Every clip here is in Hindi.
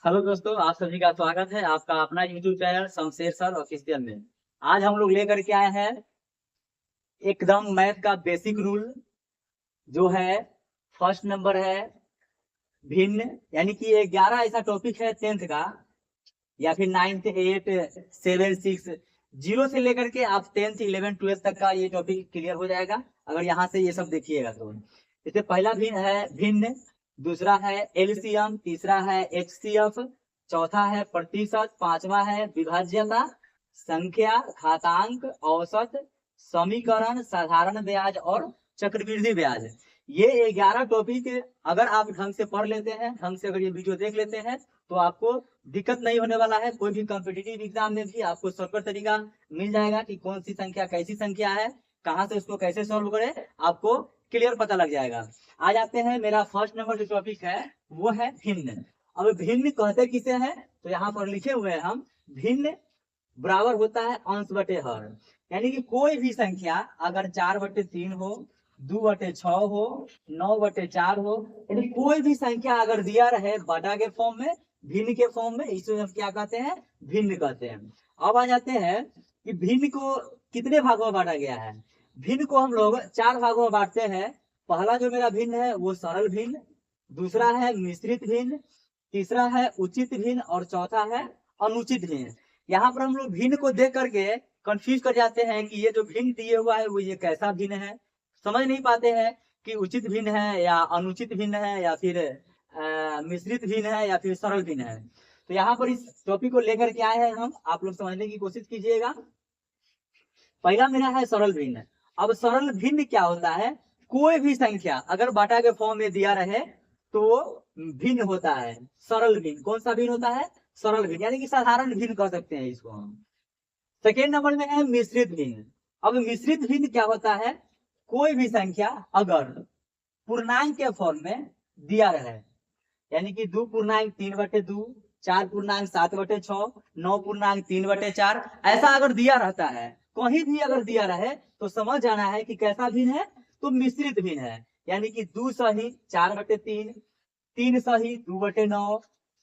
हेलो दोस्तों, आप सभी का स्वागत है आपका अपना YouTube channel Shamsher sir official में। आज हम लोग लेकर के आए हैं एकदम मैथ का बेसिक रूल जो है। फर्स्ट नंबर है भिन्न, यानी कि 11 ऐसा टॉपिक है टेंथ का या फिर ninth, eight, seven, six, zero से लेकर के आप टेंथ, इलेवन, ट्वेल्थ तक का ये टॉपिक क्लियर हो जाएगा अगर यहाँ से ये सब देखिएगा तो। इससे पहला भिन्न है भिन्न, दूसरा है एलसीएम, तीसरा है एचसीएफ, चौथा है प्रतिशत, पांचवा है विभाज्यता, संख्या, घातांक, औसत, समीकरण, साधारण ब्याज और चक्रवृद्धि ब्याज। ये 11 टॉपिक अगर आप ढंग से पढ़ लेते हैं, ढंग से अगर ये वीडियो देख लेते हैं तो आपको दिक्कत नहीं होने वाला है। कोई भी कॉम्पिटिटिव एग्जाम में भी आपको शॉर्टकट तरीका मिल जाएगा कि कौन सी संख्या कैसी संख्या है, कहाँ से उसको कैसे सॉल्व करें, आपको क्लियर पता लग जाएगा। आ जाते हैं, मेरा फर्स्ट नंबर जो टॉपिक है वो है भिन्न। अब भिन्न कहते किसे हैं तो यहाँ पर लिखे हुए हैं हम, भिन्न बराबर होता है अंश बटे हर। यानी कि कोई भी संख्या अगर 4/3 हो, 2/6 हो, 9/4 हो, यानी कोई भी संख्या अगर दिया रहे बटा के फॉर्म में, भिन्न के फॉर्म में, इसे हम क्या कहते हैं, भिन्न कहते हैं। अब आ जाते हैं कि भिन्न को कितने भागों में बांटा गया है। भिन्न को हम लोग 4 भागों में बांटते हैं। पहला जो मेरा भिन्न है वो सरल भिन्न, दूसरा है मिश्रित भिन्न, तीसरा है उचित भिन्न और चौथा है अनुचित भिन्न। यहाँ पर हम लोग भिन्न को देख करके कंफ्यूज कर जाते हैं कि ये जो भिन्न दिए हुआ है वो ये कैसा भिन्न है, समझ नहीं पाते हैं कि उचित भिन्न है या अनुचित भिन्न है या फिर मिश्रित भिन्न है या फिर सरल भिन्न है। तो यहाँ पर इस टॉपिक को लेकर के आए हैं हम, आप लोग समझने की कोशिश कीजिएगा। पहला मेरा है सरल भिन्न। अब सरल भिन्न क्या होता है, कोई भी संख्या अगर बाटा के फॉर्म में दिया रहे तो भिन्न होता है। सरल भिन्न कौन सा भिन्न होता है, सरल भिन्न, यानी कि साधारण भिन्न कह सकते हैं इसको हम। सेकेंड नंबर में है मिश्रित भिन्न। अब मिश्रित भिन्न क्या होता है, कोई भी संख्या अगर पूर्णांक के फॉर्म में दिया रहे, यानी कि 2.3/2, 4.7/6, 9.3/4, ऐसा अगर दिया रहता है, कहीं भी अगर दिया रहे तो समझ जाना है कि कैसा भिन्न है, तो मिश्रित भिन्न है। यानी कि 2 सही 4/3, 3 सही 2/9,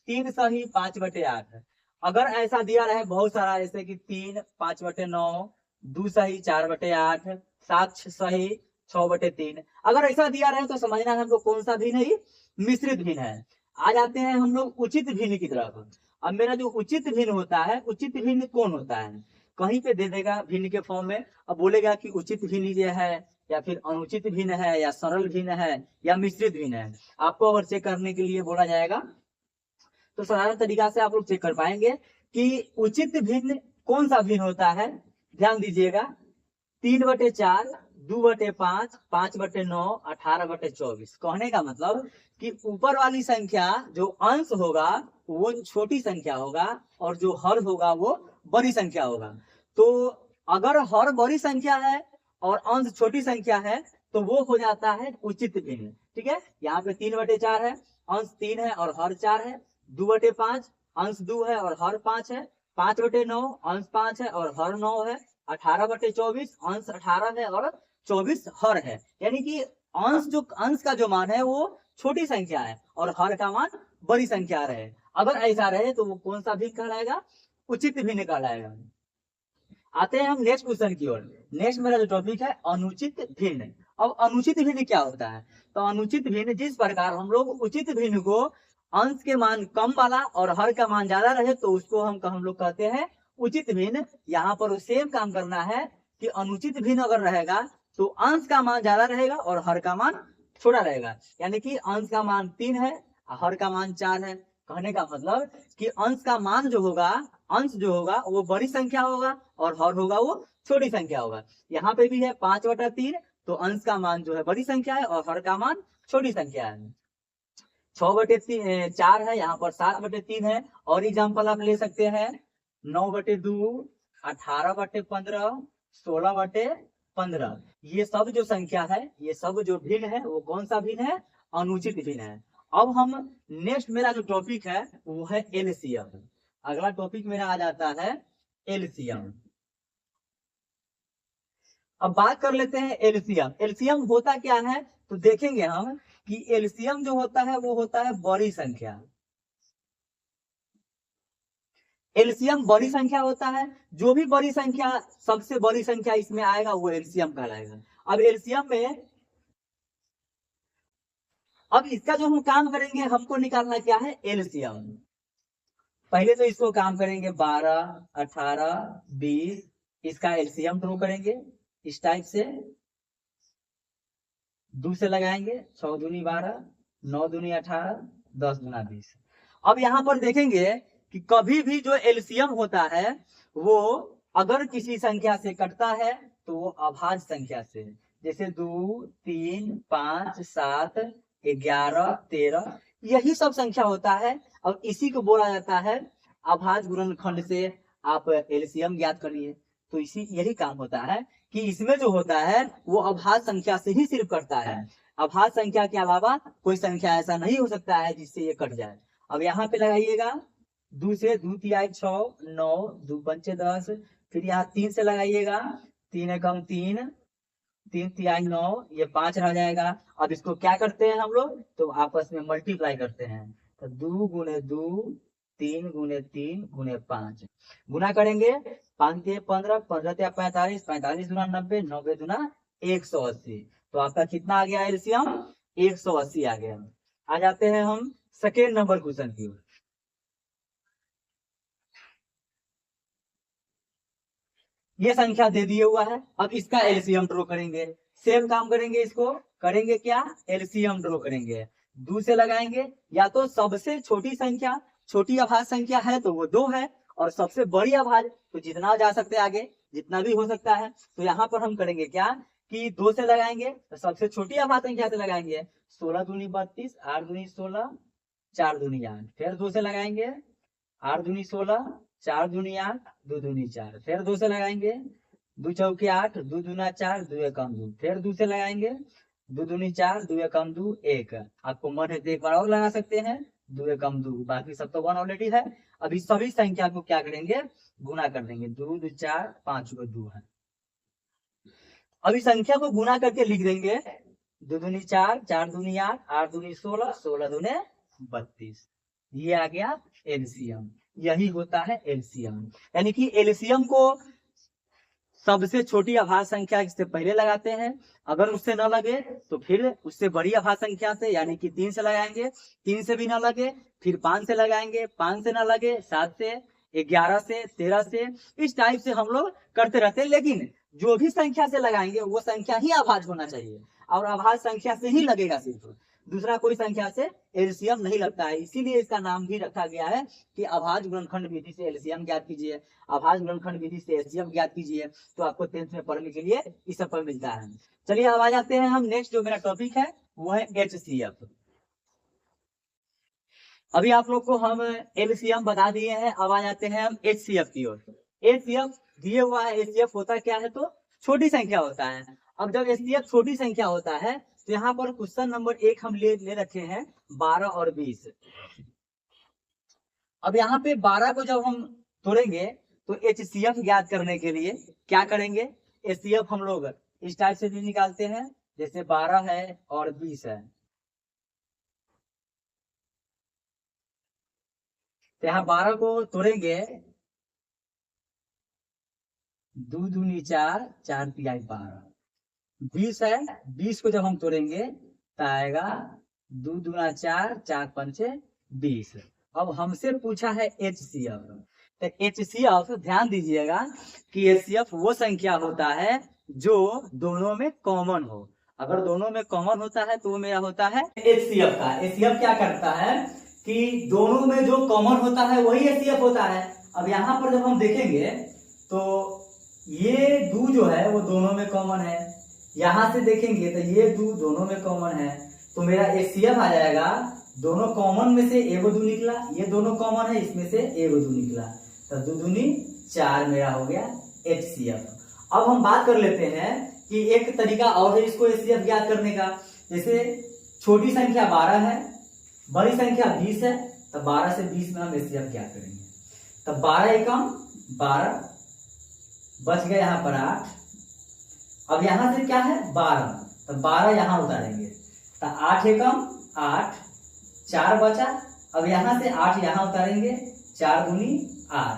3 सही 5/8। अगर ऐसा दिया रहे बहुत सारा, जैसे कि 3 5/9, 2 सही 4/8, 7 सही 6/3, अगर ऐसा दिया रहे तो समझना है हमको कौन सा भिन्न है, मिश्रित भिन्न है। आ जाते हैं हम लोग उचित भिन्न की तरफ। अब मेरा जो उचित भिन्न होता है, उचित भिन्न कौन होता है, कहीं पे दे देगा भिन्न के फॉर्म में, अब बोलेगा कि उचित भिन्न ये है या फिर अनुचित भिन्न है या सरल भिन्न है या मिश्रित भिन्न है। आपको अगर चेक करने के लिए बोला जाएगा तो साधारण तरीका से आप लोग चेक कर पाएंगे कि उचित भिन्न कौन सा भिन्न होता है। ध्यान दीजिएगा, 3/4, 2/5, 5/9, 18/24। कहने का मतलब कि ऊपर वाली संख्या जो अंश होगा वो छोटी संख्या होगा और जो हर होगा वो बड़ी संख्या होगा। तो अगर हर बड़ी संख्या है और अंश छोटी संख्या है तो वो हो जाता है उचित भिन्न। ठीक है, यहाँ पे 3/4 है, अंश 3 है और हर 4 है। 2/5, अंश 2 है और हर 5 है। 5/9, अंश 5 है और हर 9 है। 18/24, अंश 18 है और 24 हर है। यानी कि अंश का जो मान है वो छोटी संख्या है और हर का मान बड़ी संख्या रहे। अगर ऐसा रहे तो वो कौन सा भिन्न कहलाएगा, उचित भिन्न कहलाएगा। आते हैं हम नेक्स्ट क्वेश्चन की ओर। नेक्स्ट मेरा जो टॉपिक है अनुचित भिन्न। अब अनुचित भिन्न क्या होता है, तो अनुचित भिन्न जिस प्रकार हम लोग उचित भिन्न को अंश के मान कम वाला और हर का मान ज्यादा रहे तो उसको हम लोग कहते हैं उचित भिन्न। यहाँ पर सेम काम करना है कि अनुचित भिन्न अगर रहेगा तो अंश का मान ज्यादा रहेगा और हर का मान छोटा रहेगा। यानी कि अंश का मान 3 है, हर का मान 4 है। कहने का मतलब कि अंश का मान जो होगा, अंश जो होगा वो बड़ी संख्या होगा और हर होगा वो छोटी संख्या होगा। यहाँ पे भी है 5/3, तो अंश का मान जो है बड़ी संख्या है और हर का मान छोटी संख्या है। 6/4 है, यहाँ पर 7/3 है। और एग्जाम्पल आप ले सकते हैं 9/2, 18/15, 16/15। ये सब जो संख्या है, ये सब जो भिन्न है वो कौन सा भिन्न है, अनुचित भिन्न है। अब हम नेक्स्ट मेरा जो टॉपिक है वो है एलसीएम। अगला टॉपिक मेरा आ जाता है एलसीएम। अब बात कर लेते हैं एलसीएम। एलसीएम होता क्या है तो देखेंगे हम कि एलसीएम जो होता है वो होता है बड़ी संख्या। एलसीएम बड़ी संख्या होता है, जो भी बड़ी संख्या, सबसे बड़ी संख्या इसमें आएगा वो एलसीएम कहलाएगा। अब एलसीएम में, अब इसका जो हम काम करेंगे, हमको निकालना क्या है, एलसीएम। पहले तो इसको काम करेंगे 12, 18, 20, इसका एलसीएम ड्रॉ करेंगे इस टाइप से, 2 से लगाएंगे, 6 दूनी 12, 9 दूनी 18, 10 गुना 20। अब यहाँ पर देखेंगे कि कभी भी जो एलसीएम होता है वो अगर किसी संख्या से कटता है तो वो अभाज्य संख्या से, जैसे 2, 3, 5, 7, 11, 13, यही सब संख्या होता है और इसी को बोला जाता है अभाज्य गुणनखंड से आप एलसीएम ज्ञात करिए। तो इसी यही काम होता है कि इसमें जो होता है वो अभाज्य संख्या से ही सिर्फ कटता है, अभाज्य संख्या के अलावा कोई संख्या ऐसा नहीं हो सकता है जिससे ये कट जाए। अब यहाँ पे लगाइएगा 2 से 2 तिहाई 6, 9, 2 पंचे 10, फिर यहाँ 3 से लगाइएगा, 3 एकम 3, 3 तिहाई 9, ये 5 रह जाएगा। अब इसको क्या करते हैं हम लोग, तो आपस में मल्टीप्लाई करते हैं, तो 2 गुने 2, 3 गुने 3 गुने 5 गुना करेंगे, 5 के 15, 15 के 45, 45 दुना 90, 90 दुना 180। तो आपका कितना आ गया एलसीएम, 180 आ गया। आ जाते हैं हम सेकेंड नंबर क्वेश्चन की ओर। ये संख्या दे दिए हुआ है, अब इसका एलसीएम ड्रॉ करेंगे, सेम काम करेंगे, इसको करेंगे क्या, एलसीएम ड्रॉ करेंगे, 2 से लगाएंगे, या तो सबसे छोटी संख्या, छोटी अभाज्य संख्या है तो वो 2 है, और सबसे बड़ी अभाज्य तो जितना जा सकते हैं आगे, जितना भी हो सकता है। तो यहाँ पर हम करेंगे क्या कि 2 से लगाएंगे, तो सबसे छोटी अभाज्य संख्या से लगाएंगे, 16 दूनी 32, 8 दूनी 16, 4 दूनी 8, फिर 2 से लगाएंगे, 8 दूनी 16, 4 दूनी 8, 2 दूनी 4, फिर 2 से लगाएंगे, 2 चौके 8, 2 दूना 4, 2 एकम 2, फिर 2 से लगाएंगे, 2 दूनी 4, 2 एकम 2, 1। आपको मन है तो एक बार और लगा सकते हैं, 2 एकम 2, बाकी सब तो 1 ऑलरेडी है। अभी सभी संख्या को क्या करेंगे, गुना कर देंगे, 2 2 4, 5 को 2 है। अभी संख्या को गुना करके लिख देंगे, 2 दूनी 4, 4 दूनी 8, 8 दूनी 16, 16 दूने 32। ये आ गया एलसीएम, यही होता है एलसीएम। यानी कि एलसीएम को सबसे छोटी अभाज्य संख्या से पहले लगाते हैं, अगर उससे न लगे तो फिर उससे बड़ी अभाज्य संख्या से, यानी कि 3 से लगाएंगे, 3 से भी न लगे फिर 5 से लगाएंगे, 5 से न लगे 7 से, 11 से, 13 से, इस टाइप से हम लोग करते रहते हैं। लेकिन जो भी संख्या से लगाएंगे वो संख्या ही अभाज्य होना चाहिए, और अभाज्य संख्या से ही लगेगा, सिर्फ दूसरा कोई संख्या से एलसीएम नहीं लगता है। इसीलिए इसका नाम भी रखा गया है कि अभाज्य गुणनखंड विधि से एलसीएम ज्ञात कीजिए, अभाज्य गुणनखंड विधि से एलसीएम ज्ञात कीजिए। तो आपको 10th में पढ़ने के लिए इस सब पर मिलता है। चलिए अब आ जाते हैं हम नेक्स्ट, जो मेरा टॉपिक है वो है एचसीएफ। अभी आप लोग को हम एलसीएम बता दिए हैं, अब आ जाते हैं हम एचसीएफ की ओर। एचसीएफ दिए हुआ है, एचसीएफ होता क्या है, तो छोटी संख्या होता है। अब जब एचसीएफ छोटी संख्या होता है तो यहाँ पर क्वेश्चन नंबर 1 हम ले रखे हैं 12 और 20। अब यहाँ पे 12 को जब हम तोड़ेंगे तो एचसीएफ ज्ञात करने के लिए क्या करेंगे, एचसीएफ हम लोग इस टाइप से भी निकालते हैं, जैसे 12 है और 20 है, तो यहाँ 12 को तोड़ेंगे, 2 दूनी 4, 4 तिहाई 12, 20 है, 20 को जब हम तोड़ेंगे तो आएगा 2 दूना 4, 4 पंचे 20। अब हमसे पूछा है एचसीएफ, तो एचसीएफ ध्यान दीजिएगा कि एचसीएफ वो संख्या होता है जो दोनों में कॉमन हो। अगर दोनों में कॉमन होता है तो वो मेरा होता है एचसीएफ का। एचसीएफ क्या करता है कि दोनों में जो कॉमन होता है वही एचसीएफ होता है। अब यहाँ पर जब हम देखेंगे तो ये 2 जो है वो दोनों में कॉमन है, यहां से देखेंगे तो ये 2 दोनों में कॉमन है, तो मेरा एचसीएफ आ जाएगा, दोनों कॉमन में से 1 2 निकला, ये दोनों कॉमन है, इसमें से 1 2 निकला, तो 2 दूनी 4 मेरा हो गया एचसीएफ। अब हम बात कर लेते हैं कि एक तरीका और है इसको एचसीएफ ज्ञात करने का। जैसे छोटी संख्या 12 है, बड़ी संख्या 20 है, तो 12 से 20 में हम एचसीएफ ज्ञात करेंगे। तो 12 एकम 12, बच गया यहाँ पर 8। अब यहां से क्या है 12, तो 12 यहां उतारेंगे, तो 8 एकम 8, 4 बचा। अब यहां से 8 यहां उतारेंगे, 4 दूनी 8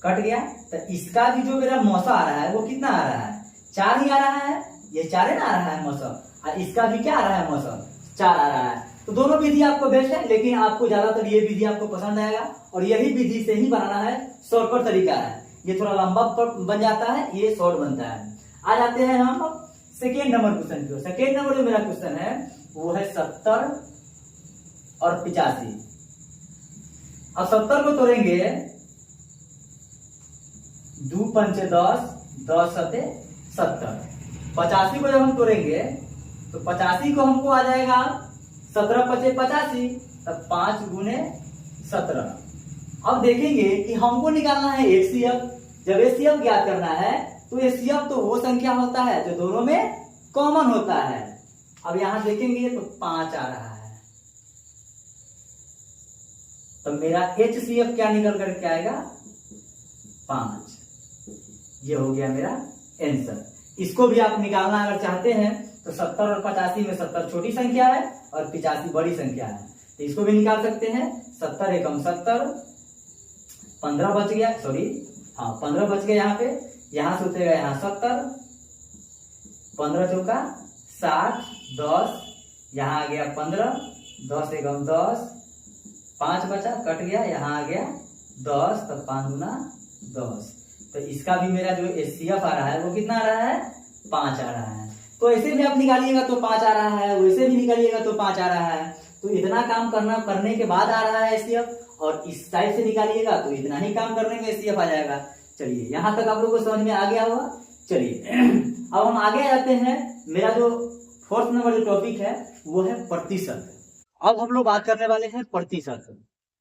कट गया। तो इसका भी जो मेरा मौसा आ रहा है वो कितना आ रहा है, 4 ही आ रहा है, ये 4 ही ना आ रहा है मौसा, और इसका भी क्या आ रहा है मौसा, 4 आ रहा है। तो दोनों विधि आपको बेस्ट है, लेकिन आपको ज्यादातर ये विधि आपको पसंद आएगा और यही विधि से ही बनाना है, शॉर्टकट तरीका है। ये थोड़ा लंबा बन जाता है, ये शॉर्ट बनता है। आ जाते हैं हम सेकेंड नंबर क्वेश्चन की। सेकेंड नंबर जो मेरा क्वेश्चन है वो है 70 और 85। अब 70 को तोड़ेंगे, 2 पंचे 10, 10 सते 70। 85 को जब हम तोड़ेंगे तो 85 को हमको आ जाएगा 17 पचे 85, तब 5 गुने 17। अब देखेंगे कि हमको निकालना है एचसीएफ। जब एचसीएफ ज्ञात करना है तो एचसीएफ तो वो संख्या होता है जो दोनों में कॉमन होता है। अब यहां देखेंगे तो 5 आ रहा है, तो मेरा एचसीएफ क्या निकल करके आएगा, 5। ये हो गया मेरा आंसर। इसको भी आप निकालना अगर चाहते हैं तो 70 और 85 में 70 छोटी संख्या है और 85 बड़ी संख्या है, तो इसको भी निकाल सकते हैं। 70 एकम 70, 15 बच गया, सॉरी हाँ 15 बच गया यहाँ पे, यहाँ से उतरेगा यहाँ 70, 15 चौका 60, 10 यहाँ आ गया 15, 10 एकम 10, 5 बचा कट गया, यहाँ आ गया 10, तब 5 गुना 10। तो इसका भी मेरा जो एचसीएफ आ रहा है वो कितना आ रहा है, 5 आ रहा है। तो ऐसे भी आप निकालिएगा तो 5 आ रहा है, वैसे भी निकालिएगा तो 5 आ रहा है। तो इतना काम करने के बाद आ रहा है एचसीएफ, और इस साइड से निकालिएगा तो इतना ही काम करने में एचसीएफ आ जाएगा। चलिए यहाँ तक आप लोगों को समझ में आ गया होगा। चलिए अब हम आगे जाते हैं। मेरा जो 4th नंबर जो टॉपिक है वो है प्रतिशत। अब हम लोग बात करने वाले हैं प्रतिशत।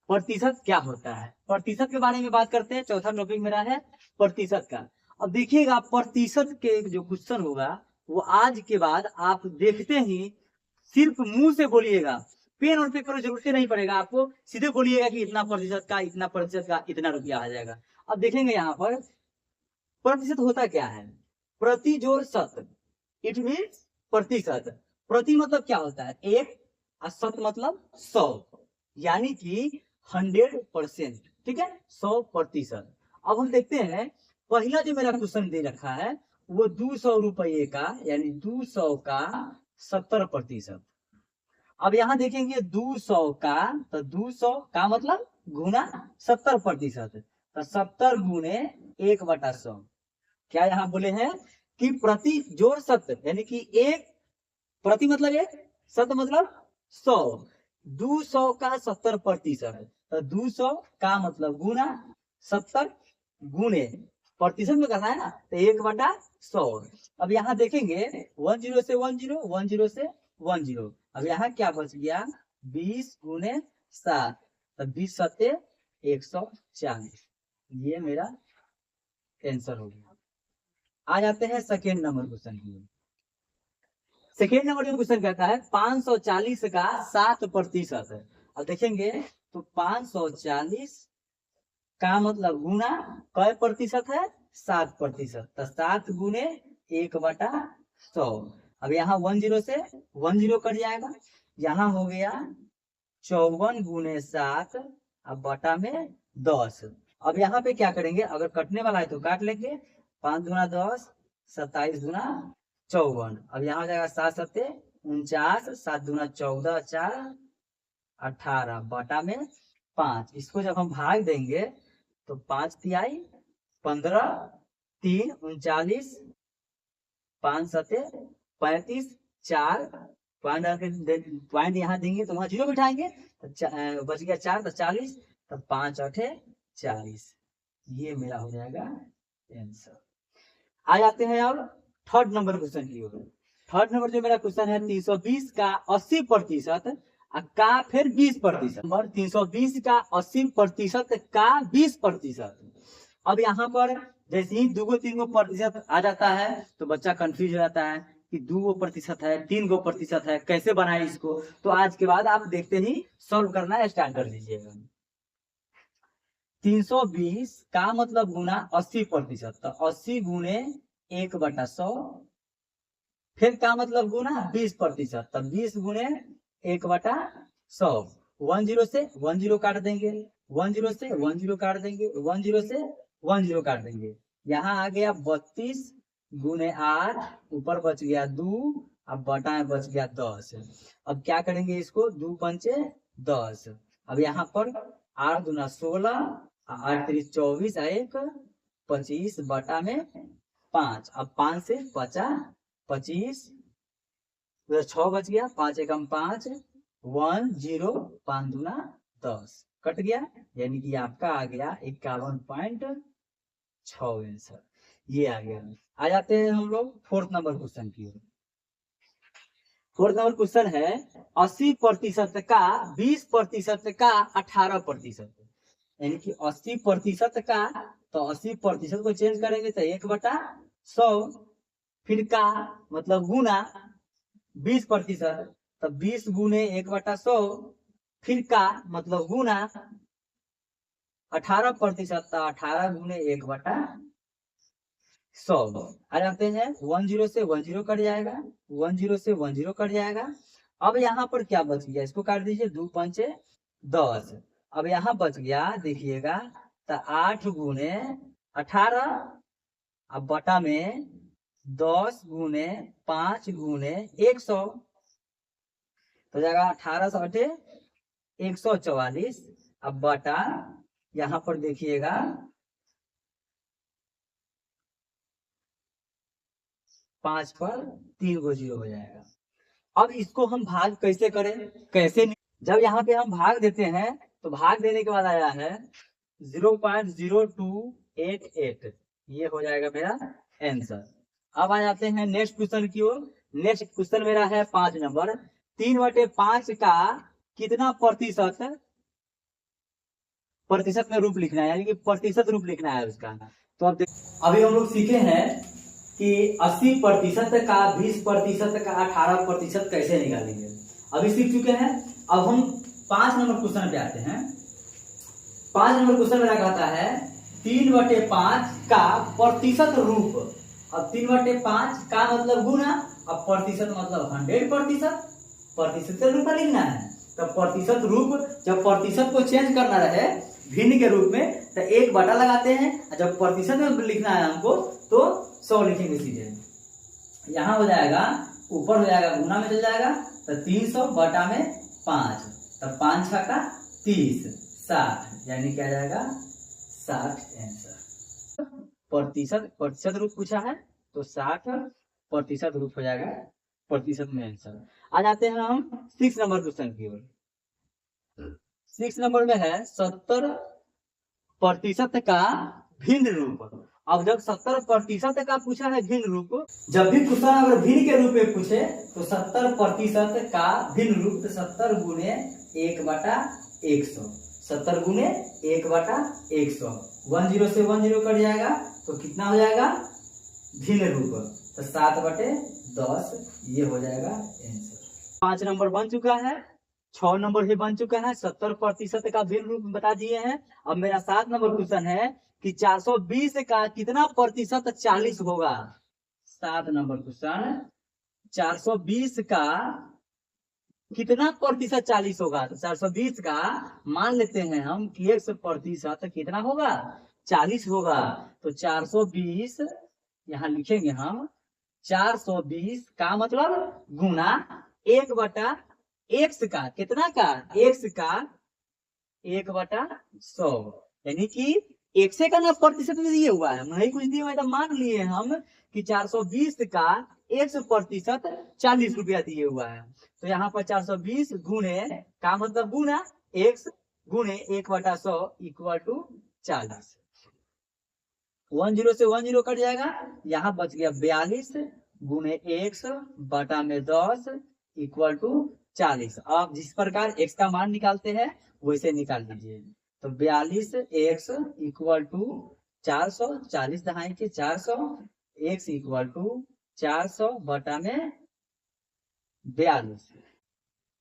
प्रतिशत क्या होता है, प्रतिशत के बारे में बात करते हैं। चौथा टॉपिक मेरा है प्रतिशत का। अब देखिएगा प्रतिशत के जो क्वेश्चन होगा वो आज के बाद आप देखते ही सिर्फ मुंह से बोलिएगा, पेन और पेपर जरूरत नहीं पड़ेगा, आपको सीधे बोलिएगा कि इतना प्रतिशत का, इतना प्रतिशत का, इतना रुपया आ जाएगा। अब देखेंगे यहाँ पर प्रतिशत होता क्या है, प्रति जोड़ शत, इट मीन्स प्रतिशत। प्रति मतलब क्या होता है 1, और शत मतलब 100, यानी कि 100%, ठीक है, 100%। अब हम देखते हैं पहला जो मेरा क्वेश्चन दे रखा है वो 200 रुपये का, यानी 200 का 70%। अब यहाँ देखेंगे 200 का, तो 200 का मतलब गुना 70%, तो 70 गुने 1/100। क्या यहाँ बोले हैं कि प्रति जोड़ शत, यानी कि 1 प्रति मतलब 1, शत मतलब 100। 200 का 70%, तो 200 का मतलब गुना 70 गुने प्रतिशत में करना है ना, तो 1/100। अब यहाँ देखेंगे 10 से 10, 10 से 10। अब यहाँ क्या बच गया 20 गुने 7, तो 20 सत्ते 140। ये मेरा आंसर हो गया। आ जाते हैं सेकेंड नंबर क्वेश्चन की। सेकेंड नंबर जो क्वेश्चन कहता है 540 का 7%। अब देखेंगे तो 540 का मतलब गुना कै प्रतिशत है, 7%, तो 7 गुने 1/100। अब यहाँ 10 से 10 कट जाएगा, यहाँ हो गया 54 गुने 7, अब बटा में 10। अब यहाँ पे क्या करेंगे, अगर कटने वाला है तो काट लेंगे, 5 गुना 10, 27 गुना 54। अब यहाँ हो जाएगा 7 सत्ते 49, 7 गुना 14, 4 18 बटा में 5। इसको जब हम भाग देंगे तो 5 तिहाई 15, 3 39, 5 सत्ते 35, 4 पॉइंट यहाँ देंगे तो वहां 0 बिठाएंगे, तो बच गया 4, तो 40, तो 5 8 40। ये मेरा हो जाएगा आंसर। आ जाते हैं अब थर्ड नंबर क्वेश्चन की ओर। थर्ड नंबर जो मेरा क्वेश्चन है 320 का 80% का फिर 20%। नंबर 320 का 80% का 20%। अब यहाँ पर जैसे ही 2-3% आ जाता है तो बच्चा कंफ्यूज हो जाता है कि 2% है, 3% है, कैसे बनाए इसको। तो आज के बाद आप देखते ही सॉल्व करना स्टार्ट कर दीजिएगा। 320 का मतलब गुना 80%, तो 80 गुने 1/100। फिर का मतलब गुना 20%, तो 20 गुने 1/100। 10 से 10 काट देंगे, 10 से 10 काट देंगे, 10 से 10 काट देंगे। यहाँ आ गया 32 गुने 8, ऊपर बच गया 2, अब बटा में बच गया 10। अब क्या करेंगे इसको, 2 पंचे 10। अब यहाँ पर 8 दूना 16, 8 3 24, 1 25 बटा में 5। अब 5 से 50 25, उधर 6 बच गया, 5 एकम 5, 1 0, 5 दूना 10 कट गया, यानी कि आपका आ गया 51.6 आंसर। ये आ गया। आ जाते हैं हम लोग फोर्थ नंबर क्वेश्चन की ओर। फोर्थ नंबर क्वेश्चन है 80% का 20% का 18%, यानी कि 80% का, तो 80% को चेंज करेंगे तो 1/100, फिर का मतलब गुना 20%, तो 20 गुने 1/100, फिर का मतलब गुना 18%, तो 18 गुने 1/100। आ जाते हैं 10 से 10 कट जाएगा, 10 से 10 कट जाएगा। अब यहाँ पर क्या बच गया, इसको काट दीजिए, 2 पंचे 10। अब यहाँ बच गया देखिएगा, तो 8 गुने 18, अब बटा में 10 गुने 5 गुने 100, तो जाएगा 18 से 8 144। अब बटा यहाँ पर देखिएगा 5 पर 3 को 0 हो जाएगा। अब इसको हम भाग कैसे करें, कैसे जब यहाँ पे हम भाग देते हैं तो भाग देने के बाद आया है 0.0288, ये हो जाएगा मेरा आंसर। अब आ जाते हैं नेक्स्ट क्वेश्चन की ओर। नेक्स्ट क्वेश्चन मेरा है 5 नंबर, 3/5 का कितना प्रतिशत में रूप लिखना है, यानी कि प्रतिशत रूप लिखना है उसका। तो अब अभी हम लोग सीखे हैं कि 80% का 20% का 18% कैसे निकालेंगे, अभी सीख चुके हैं। अब हम 5 नंबर क्वेश्चन पे आते हैं। 5 नंबर क्वेश्चन मेरा कहता है 3/5 का प्रतिशत रूप। अब 3/5 का मतलब गुना, अब प्रतिशत मतलब 100%, प्रतिशत रूप लिखना है। तो प्रतिशत रूप, जब प्रतिशत को चेंज करना रहे भिन्न के रूप में, तो 1 लगाते हैं, जब प्रतिशत में लिखना है हमको तो 100 लिखेंगे सीधे। यहाँ हो जाएगा, ऊपर हो जाएगा गुना में चल जाएगा, तो 300 बटा में 5, तब 5 छक्का 30, 60, यानी क्या जाएगा 60 आंसर। प्रतिशत रूप पूछा है तो 60% रूप हो जाएगा प्रतिशत में आंसर। आ जाते हैं हम 6 नंबर क्वेश्चन की ओर। 6 नंबर में है 70% का भिन्न रूप। अब जब 70% का पूछा है भिन्न रूप, जब भी क्वेश्चन अगर भिन्न के रूप में पूछे तो 70% का भिन्न रूप, तो 70 गुने 1/100, 70 गुने 1/100, 10 से 10 कट जाएगा, तो कितना हो जाएगा भिन्न रूप, तो 7/10, ये हो जाएगा आंसर। 5 नंबर बन चुका है, 6 नंबर भी बन चुका है, 70% का भिन्न रूप बता दिए हैं। अब मेरा 7 नंबर क्वेश्चन है कि 420 का कितना प्रतिशत 40 होगा। 7 नंबर क्वेश्चन, 420 का कितना प्रतिशत 40 होगा। तो 420 का मान लेते हैं हम कि 100% कितना होगा 40 होगा। तो 420 यहाँ लिखेंगे हम, 420 का मतलब गुना 1/x का, कितना का x का 1/100, यानी कि x का ना प्रतिशत में दिए हुआ है, नहीं कुछ दिए हुआ है, तो मान लिए हम कि 420 का 100% 40 रुपया दिए हुआ है। तो यहाँ पर 420 गुने का मतलब गुना x गुने 1/100 इक्वल टू 40। 10 से 10 कट जाएगा, यहाँ बच गया 42 गुने 1 बटा में 10 इक्वल टू 40। आप जिस प्रकार x का मान निकालते हैं वैसे निकाल लीजिए। तो 42x इक्वल टू 400, 40 दहाई के 400, x इक्वल टू 400 बटा में 42।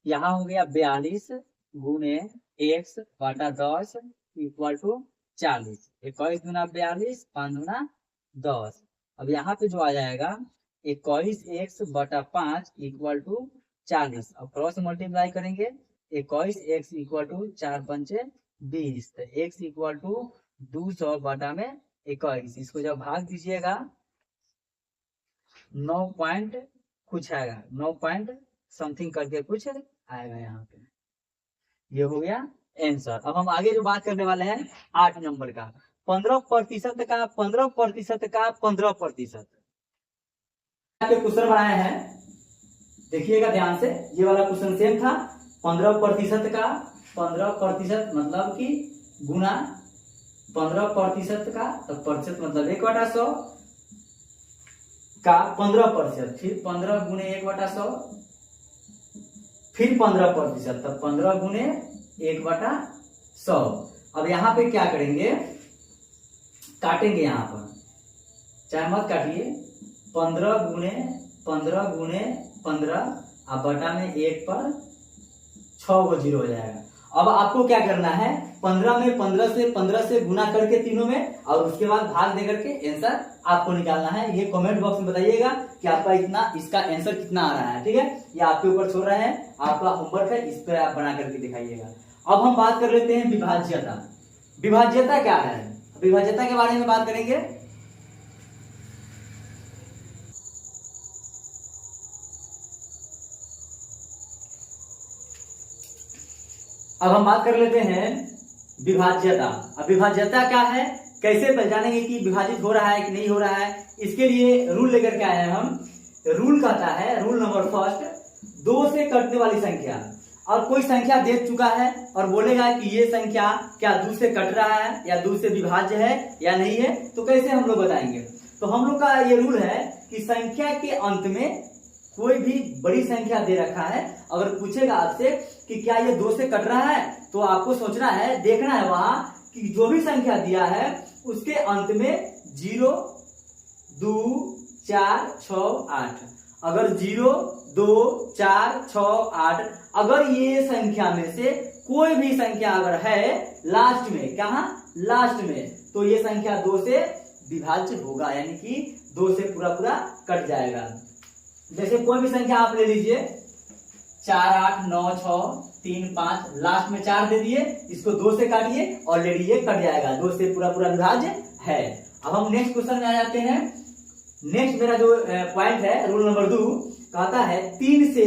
यहाँ हो गया 42 गुने x बटा 10 इक्वल टू 40। 21 गुना 42, 5 गुना 10। अब यहाँ पे जो आ जाएगा 21x बटा 5 इक्वल टू 40। अब क्रॉस मल्टीप्लाई करेंगे, 21x इक्वल टू 4 पंचे 20, तो x इक्वल टू 200 बटा में 21। इसको जब भाग दीजिएगा 9 पॉइंट कुछ आएगा, 9 पॉइंट समथिंग करके कुछ आएगा यहाँ पे। ये हो गया आंसर। अब हम आगे जो बात करने वाले हैं 8 नंबर का, 15% का 15% का 15%। क्वेश्चन बनाए हैं, देखिएगा ध्यान से। ये वाला क्वेश्चन सेम था, 15% का 15% मतलब कि गुना 15% का, तो प्रतिशत मतलब 1/100 का 15%, फिर 15 गुने 1/100, फिर 15%, तो 15 गुने 1/100। अब यहाँ पे क्या करेंगे, काटेंगे यहाँ पर, चाहे मत काटिए, 15 गुने 15 अब बटा में 1 पर 6 को 0 हो जाएगा। अब आपको क्या करना है, 15 में 15 से गुना करके तीनों में, और उसके बाद भाग दे करके आंसर आपको निकालना है। ये कमेंट बॉक्स में बताइएगा कि आपका इसका आंसर कितना आ रहा है। ठीक है, ये आपके ऊपर छोड़ रहे हैं, आपका होमवर्क है, इस पर आप बना करके दिखाइएगा। अब हम बात कर लेते हैं विभाज्यता। विभाज्यता क्या है, विभाज्यता के बारे में बात करेंगे। अब हम बात कर लेते हैं विभाज्यता। अब विभाज्यता क्या है, कैसे पहचानेंगे कि विभाजित हो रहा है कि नहीं हो रहा है, इसके लिए रूल लेकर के आए हैं हम। रूल कहता है, रूल नंबर फर्स्ट, 2 से कटने वाली संख्या। और कोई संख्या देख चुका है और बोलेगा कि ये संख्या क्या 2 से कट रहा है या 2 से विभाज्य है या नहीं है, तो कैसे हम लोग बताएंगे। तो हम लोग का ये रूल है कि संख्या के अंत में कोई भी बड़ी संख्या दे रखा है, अगर पूछेगा आपसे कि क्या ये 2 से कट रहा है, तो आपको सोचना है, देखना है वहां कि जो भी संख्या दिया है उसके अंत में 0, 2, 4, 6, 8। अगर 0, 2, 4, 6, 8, अगर ये संख्या में से कोई भी संख्या अगर है लास्ट में, कहा लास्ट में, तो ये संख्या 2 से विभाज्य होगा, यानी कि 2 से पूरा पूरा कट जाएगा। जैसे कोई भी संख्या आप ले लीजिए, 4, 8, 9, 6, 3, 5, लास्ट में 4 दे दिए, इसको 2 से काटिए, ऑलरेडी ये कट जाएगा, 2 से पूरा पूरा विभाज्य है। अब हम नेक्स्ट क्वेश्चन में आ जाते हैं। नेक्स्ट मेरा जो पॉइंट है, रूल नंबर 2 कहता है 3 से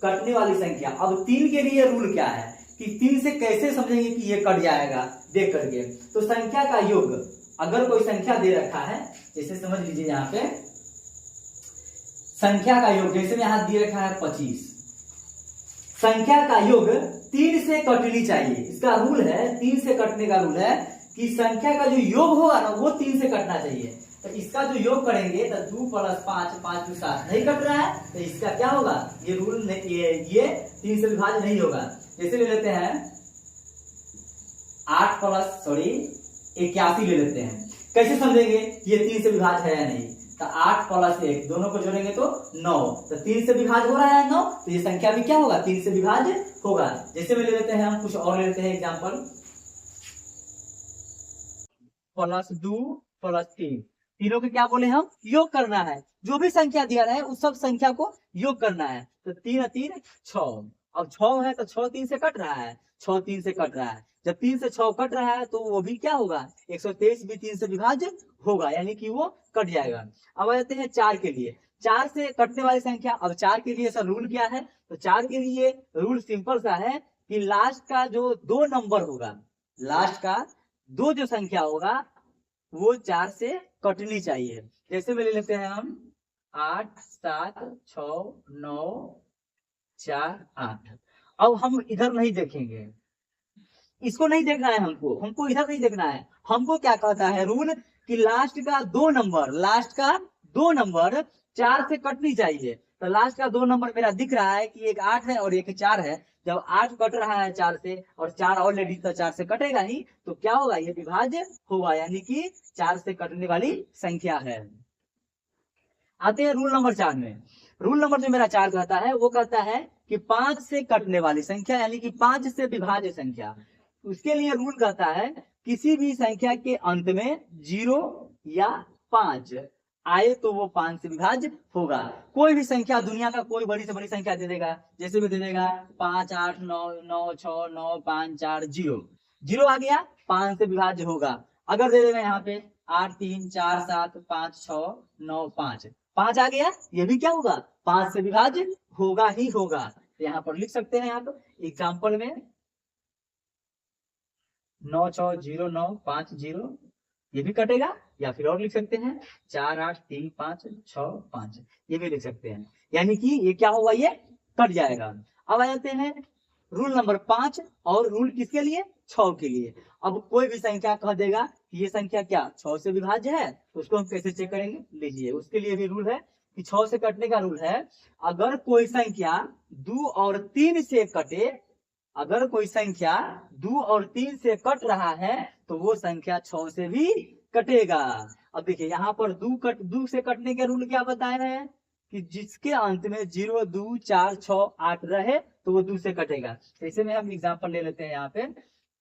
कटने वाली संख्या। अब 3 के लिए रूल क्या है कि 3 से कैसे समझेंगे कि ये कट जाएगा, देख करके। तो संख्या का योग, अगर कोई संख्या दे रखा है, जैसे समझ लीजिए यहाँ पे संख्या का योग, जैसे में यहाँ दिए रखा है 25, संख्या का योग 3 से कटनी चाहिए। इसका रूल है, 3 से कटने का रूल है कि संख्या का जो योग होगा ना वो 3 से कटना चाहिए। तो इसका जो योग करेंगे तो 2 + 5, 5 × 7 नहीं कट रहा है, तो इसका क्या होगा, ये रूल ये 3 से विभाज्य नहीं होगा। जैसे ले लेते हैं 81 ले लेते हैं, कैसे समझेंगे ये 3 से विभाज्य है या नहीं। तो 8 + 1 दोनों को जोड़ेंगे तो 9, तो 3 से विभाज्य हो रहा है 9, तो ये संख्या भी क्या होगा, 3 से विभाज्य होगा। जैसे में ले लेते हैं हम कुछ और ले लेते हैं एग्जांपल, +2 + 3, तीनों के क्या बोले हम, योग करना है। जो भी संख्या दिया रहा है उस सब संख्या को योग करना है। तो 3 × 3 = 6। अब 6 है तो 6 3 से कट रहा है, 6 3 से कट रहा है। जब 3 से 6 कट रहा है तो वो भी क्या होगा, 123 भी 3 से विभाज्य होगा, यानी कि वो कट जाएगा। अब आ जाते हैं 4 के लिए, 4 से कटने वाली संख्या। अब 4 के लिए सर रूल क्या है, तो 4 के लिए रूल सिंपल सा है कि लास्ट का जो 2 नंबर होगा, लास्ट का 2 जो संख्या होगा वो 4 से कटनी चाहिए। जैसे में ले लेते हैं हम 8, 7, 6, 9, 4, 8। अब हम इधर नहीं देखेंगे, इसको नहीं देखना है हमको इधर नहीं देखना है। हमको क्या कहता है रूल कि लास्ट का 2 नंबर, लास्ट का 2 नंबर 4 से कटनी चाहिए। तो लास्ट का 2 नंबर मेरा दिख रहा है कि एक 8 है और एक 4 है। जब 8 कट रहा है 4 से और 4 ऑलरेडी, तो 4 से कटेगा ही, तो क्या होगा, ये विभाज्य होगा, यानी कि 4 से कटने वाली संख्या है। आते हैं रूल नंबर 4 में। रूल नंबर जो मेरा 4 कहता है वो कहता है कि 5 से कटने वाली संख्या, यानी कि 5 से विभाज्य संख्या। उसके लिए रूल कहता है किसी भी संख्या के अंत में 0 या 5 आए तो वो 5 से विभाज्य होगा। कोई भी संख्या, दुनिया का कोई बड़ी से बड़ी संख्या दे देगा, जैसे भी दे देगा 5, 8, 9, 9, 6, 9, 5, 4, 0। जीरो आ गया 5 से विभाज्य होगा। अगर दे देगा यहाँ पे 8 3 4 7 5 6 9 5, 5 आ गया, ये भी क्या होगा 5 से विभाज्य होगा ही होगा। तो यहाँ पर लिख सकते हैं आप एग्जाम्पल में 9 6 0 9 5 0, ये भी कटेगा। या फिर और लिख सकते हैं 4 8 3 5 6 5, ये भी लिख सकते हैं। यानी कि ये क्या होगा, ये कट जाएगा। अब आ जाते हैं रूल नंबर 5, और रूल किसके लिए 6 के लिए। अब कोई भी संख्या कह देगा कि ये संख्या क्या 6 से विभाज्य है, तो उसको हम कैसे चेक करेंगे, लीजिए उसके लिए भी रूल है कि 6 से कटने का रूल है, अगर कोई संख्या 2 और 3 से कटे, अगर कोई संख्या 2 और 3 से कट रहा है तो वो संख्या 6 से भी कटेगा। अब देखिए यहाँ पर 2 से कटने के रूल क्या बताए हैं कि जिसके अंत में 0 2 4 6 8 रहे तो वो 2 से कटेगा। ऐसे में हम एग्जांपल ले लेते हैं यहाँ पे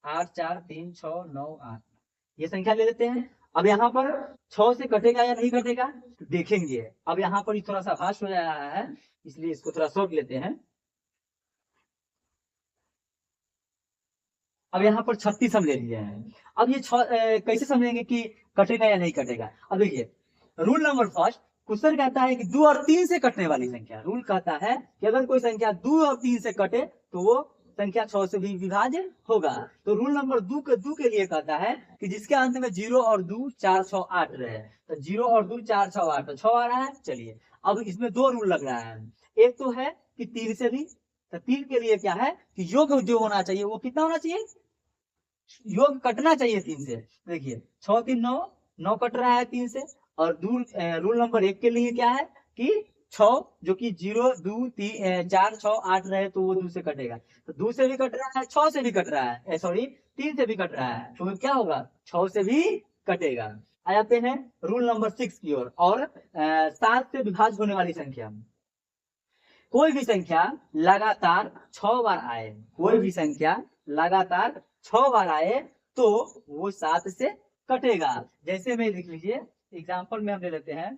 8 4 3 6 9 8, ये संख्या ले लेते हैं। अब यहाँ पर 6 से कटेगा या नहीं कटेगा तो देखेंगे। अब यहाँ पर थोड़ा सा भाष हो जा रहा है, इसलिए इसको थोड़ा सोच लेते हैं। अब यहाँ पर 36 हम ले लिए हैं। अब ये कैसे समझेंगे कि कटेगा या नहीं कटेगा। अब देखिए रूल नंबर फर्स्ट, क्वेश्चन कहता है कि 2 और 3 से कटने वाली संख्या, रूल कहता है कि अगर कोई संख्या 2 और 3 से कटे तो वो संख्या 6 से भी विभाज्य होगा। तो रूल नंबर 2 के लिए कहता है कि जिसके अंत में 0 और 2 4 6 8 रहे, तो 0 और 2 4 6 8, तो 6 आ रहा है। चलिए अब इसमें 2 रूल लग रहा है, एक तो है कि 3 से भी, तो 3 के लिए क्या है कि योग जो होना चाहिए वो कितना होना चाहिए, योग कटना चाहिए 3 से। देखिए 6 3 9, 9 कट रहा है 3 से। और रूल नंबर 1 के लिए क्या है कि 6 जो कि 0 2 3 4 6 8 रहे तो वो 2 से कटेगा। तो 2 से भी कट रहा है, 6 से भी कट रहा है, सॉरी 3 से भी कट रहा है, तो क्या होगा 6 से भी कटेगा। आ जाते हैं रूल नंबर 6 की ओर, और 7 से विभाज्य होने वाली संख्या। कोई भी संख्या लगातार 6 बार आए, कोई भी संख्या लगातार 6 बार आए तो वो 7 से कटेगा। जैसे में लिख लीजिए एग्जाम्पल में हम ले लेते हैं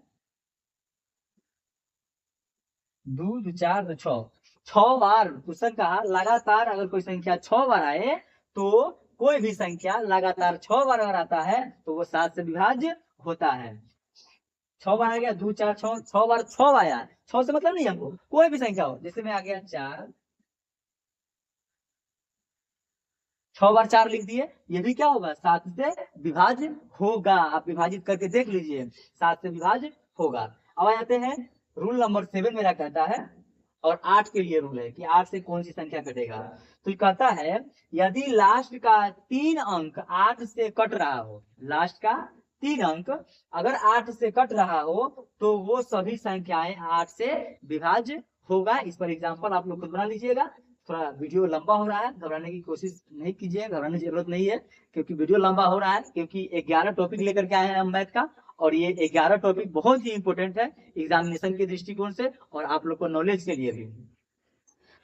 2 2 4 2 6, 6 बार क्वेश्चन कहा लगातार अगर कोई संख्या 6 बार आए तो कोई भी संख्या लगातार 6 बार अगर आता है तो वो 7 से विभाज्य होता है। 6 बार आ गया 2 4 6, 6 बार 6 आया, 6 से मतलब नहीं हमको, कोई भी संख्या हो, जैसे में आ गया 4, 6 बार 4 लिख दिए, ये भी क्या होगा 7 से विभाज्य होगा। आप विभाजित करके देख लीजिए 7 से विभाज्य होगा। अब आ जाते हैं रूल नंबर 7 मेरा कहता है, और 8 के लिए रूल है कि 8 से कौन सी संख्या कटेगा। तो ये कहता है यदि लास्ट का 3 अंक 8 से कट रहा हो, लास्ट का 3 अंक अगर 8 से कट रहा हो तो वो सभी संख्याएं 8 से विभाज्य होगा। इस पर एग्जाम्पल आप लोग खुद बना लीजिएगा। थोड़ा वीडियो लंबा हो रहा है, घबराने की कोशिश नहीं कीजिए, घबराने की जरूरत नहीं है, क्योंकि वीडियो लंबा हो रहा है, क्योंकि 11 टॉपिक लेकर के आए हैं हम मैथ का, और ये 11 टॉपिक बहुत ही इंपॉर्टेंट है एग्जामिनेशन के दृष्टिकोण से और आप लोग को नॉलेज के लिए भी।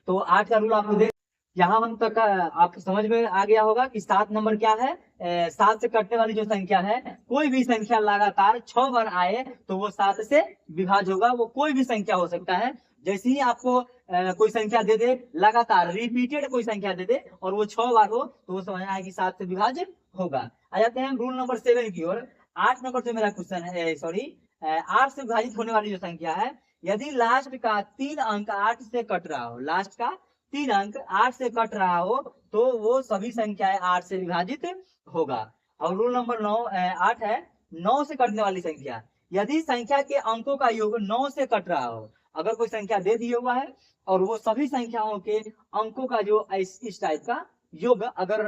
तो आज का रूल आपको देख, यहाँ हम तक आपको समझ में आ गया होगा कि 7 नंबर क्या है, 7 से कटने वाली जो संख्या है, कोई भी संख्या लगातार 6 बार आए तो वो 7 से विभाज्य होगा। वो कोई भी संख्या हो सकता है, जैसे ही आपको कोई संख्या दे दे, लगातार रिपीटेड कोई संख्या दे दे और वो 6 बार हो तो वो समझना है कि 7 से विभाज्य होगा। आ जाते हैं रूल नंबर 7 की ओर। 8 नंबर से मेरा क्वेश्चन है, सॉरी 8 से विभाजित होने वाली जो संख्या है, यदि लास्ट का 3 अंक 8 से कट रहा हो, लास्ट का 3 अंक 8 से कट रहा हो तो वो सभी संख्याएं 8 से विभाजित होगा। और रूल नंबर 8 है 9 से कटने वाली संख्या, यदि संख्या के अंकों का योग 9 से कट रहा हो, अगर कोई संख्या दे दिया हुआ है और वो सभी संख्याओं के अंकों का जो इस टाइप का योग अगर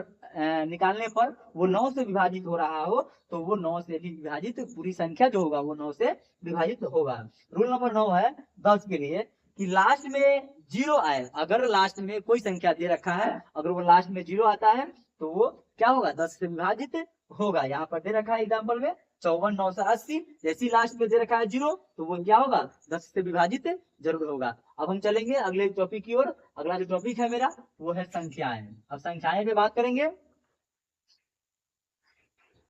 निकालने पर वो 9 से विभाजित हो रहा हो तो वो 9 से भी विभाजित, पूरी संख्या जो होगा वो 9 से विभाजित होगा। रूल नंबर 9 है 10 के लिए कि लास्ट में 0 आए, अगर लास्ट में कोई संख्या दे रखा है, अगर वो लास्ट में 0 आता है तो वो क्या होगा 10 से विभाजित होगा। यहाँ पर दे रखा है एग्जाम्पल में 54 980, जैसी लास्ट में दे रखा है 0 तो वो क्या होगा 10 से विभाजित जरूर होगा। अब हम चलेंगे अगले टॉपिक की ओर। अगला जो टॉपिक है मेरा वो है संख्याएं। अब संख्याएं पे बात करेंगे।